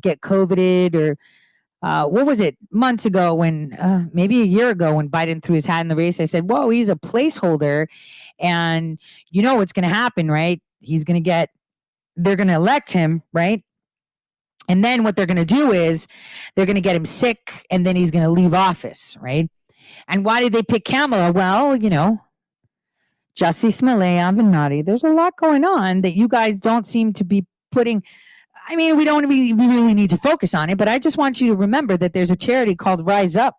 get coveted, or what was it, months ago when, maybe a year ago when Biden threw his hat in the race, I said, whoa, he's a placeholder. And you know what's going to happen, right? They're going to elect him, right? And then what they're going to do is they're going to get him sick and then he's going to leave office, right? And why did they pick Kamala? Well, Jussie Smollett, Avenatti, there's a lot going on that you guys don't seem to be putting. I mean, we really need to focus on it, but I just want you to remember that there's a charity called Rise Up.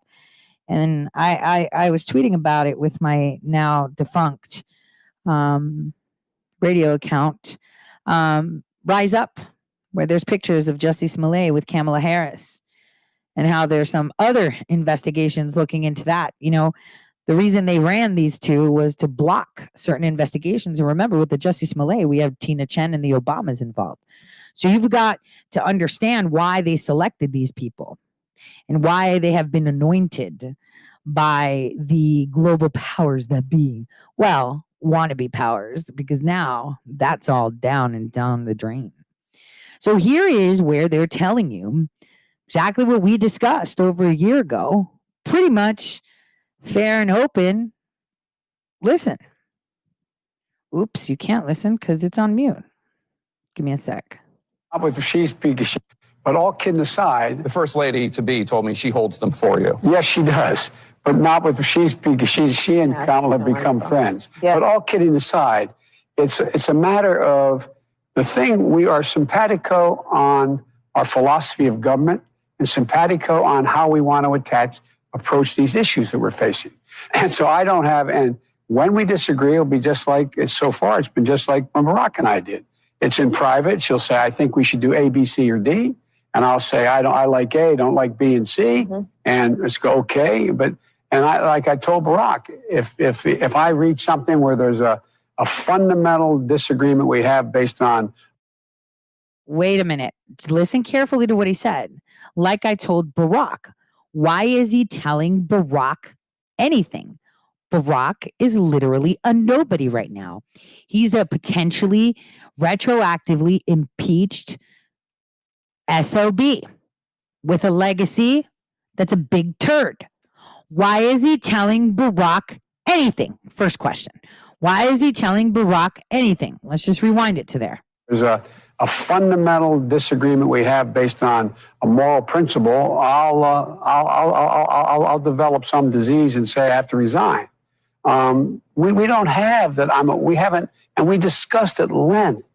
And I was tweeting about it with my now defunct radio account, Rise Up, where there's pictures of Jussie Smollett with Kamala Harris, and how there's some other investigations looking into that. The reason they ran these two was to block certain investigations. And remember, with the Jussie Smollett, we have Tina Chen and the Obamas involved. So you've got to understand why they selected these people and why they have been anointed by the global powers that be. Well, wannabe powers, because now that's all down the drain. So here is where they're telling you exactly what we discussed over a year ago, pretty much fair and open. Listen. Oops, you can't listen because it's on mute. Give me a sec. With she's because but all kidding aside, the first lady to be told me she holds them for you. Yes, she does, but not with she's because she and Kamala have become friends. Yeah. But all kidding aside, it's a matter of the thing. We are simpatico on our philosophy of government and simpatico on how we want to approach these issues that we're facing. And so I don't have, and when we disagree, it'll be just like, so far it's been just like when Barack and I did. It's in private. She'll say, I think we should do A, B, C, or D. And I'll say, I like A, don't like B and C. Mm-hmm. And it's go, okay. And I told Barack, if I reach something where there's a fundamental disagreement we have based on. Wait a minute. Listen carefully to what he said. Like I told Barack, why is he telling Barack anything? Barack is literally a nobody right now. He's a potentially retroactively impeached SOB with a legacy that's a big turd. Why is he telling Barack anything? First question. Why is he telling Barack anything? Let's just rewind it to there. There's a fundamental disagreement we have based on a moral principle. I'll develop some disease and say I have to resign. We don't have that. We haven't, and we discussed at length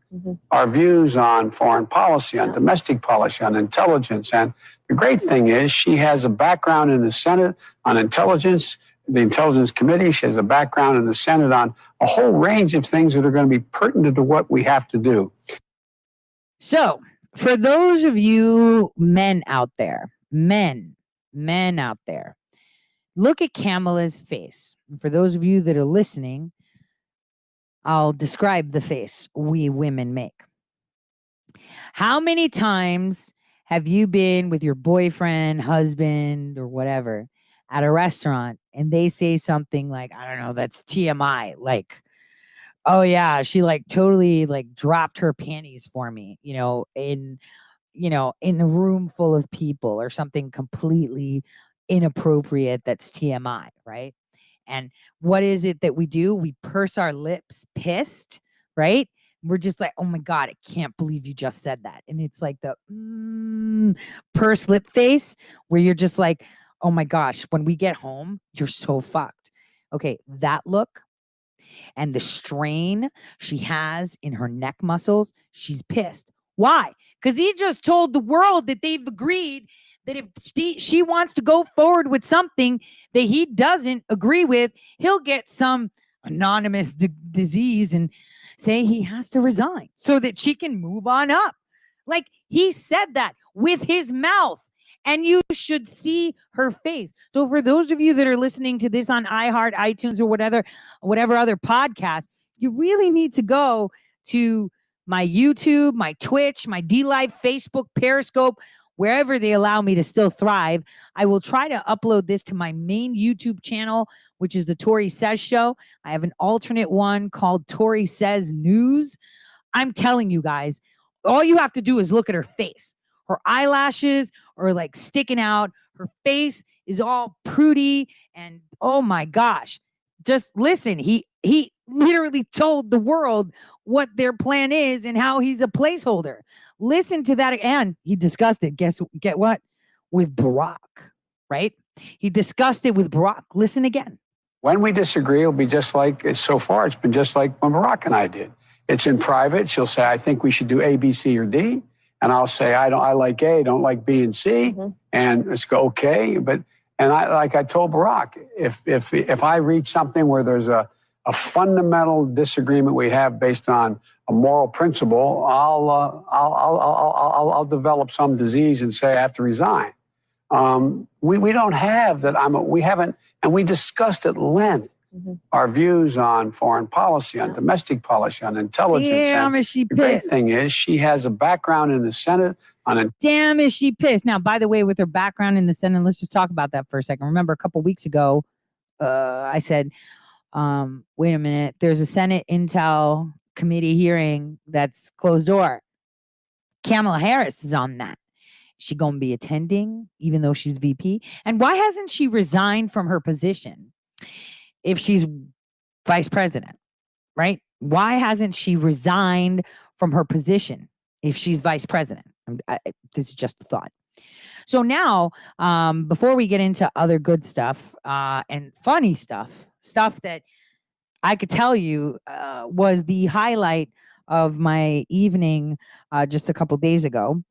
our views on foreign policy, on domestic policy, on intelligence. And the great thing is she has a background in the Senate on intelligence, the Intelligence Committee. She has a background in the Senate on a whole range of things that are going to be pertinent to what we have to do. So for those of you men out there, men out there, look at Kamala's face. And for those of you that are listening, I'll describe the face we women make. How many times have you been with your boyfriend, husband, or whatever at a restaurant and they say something like, I don't know, that's TMI, like, oh yeah, she totally dropped her panties for me, in a room full of people, or something completely inappropriate that's TMI, right? And what is it that we do? We purse our lips pissed, right? We're just like, oh my God, I can't believe you just said that. And it's like the purse lip face where you're just like, oh my gosh, when we get home, you're so fucked. Okay, that look and the strain she has in her neck muscles, she's pissed. Why? Because he just told the world that they've agreed that if she wants to go forward with something that he doesn't agree with, he'll get some anonymous disease and say he has to resign so that she can move on up. Like, he said that with his mouth, and you should see her face. So for those of you that are listening to this on iHeart, iTunes, or whatever other podcast, you really need to go to my YouTube, my Twitch, my DLive, Facebook, Periscope, wherever they allow me to still thrive. I will try to upload this to my main YouTube channel, which is the Tori Says Show. I have an alternate one called Tori Says News. I'm telling you guys, all you have to do is look at her face. Her eyelashes are like sticking out. Her face is all prudy. And oh my gosh, just listen. He literally told the world what their plan is and how he's a placeholder. Listen to that. And he discussed it. Get what? With Barack, right? He discussed it with Barack. Listen again. When we disagree, it'll be just like, so far, it's been just like when Barack and I did. It's in private. She'll say, I think we should do A, B, C, or D. And I'll say, I like A, don't like B and C. Mm-hmm. And let's go, okay. And I told Barack, if I reach something where there's a fundamental disagreement we have based on a moral principle, I'll develop some disease and say I have to resign. We don't have that. We haven't, and we discussed at length our views on foreign policy, on domestic policy, on intelligence. Damn, is she pissed? The great thing is she has a background in the Senate Damn, is she pissed? Now, by the way, with her background in the Senate, let's just talk about that for a second. Remember, a couple weeks ago, I said, wait a minute, there's a Senate Intel committee hearing that's closed door. Kamala Harris is on that. She gonna be attending, even though she's VP. And why hasn't she resigned from her position if she's vice president, right? Why hasn't she resigned from her position if she's vice president? This is just a thought. So now, before we get into other good stuff and funny stuff that I could tell you was the highlight of my evening just a couple days ago.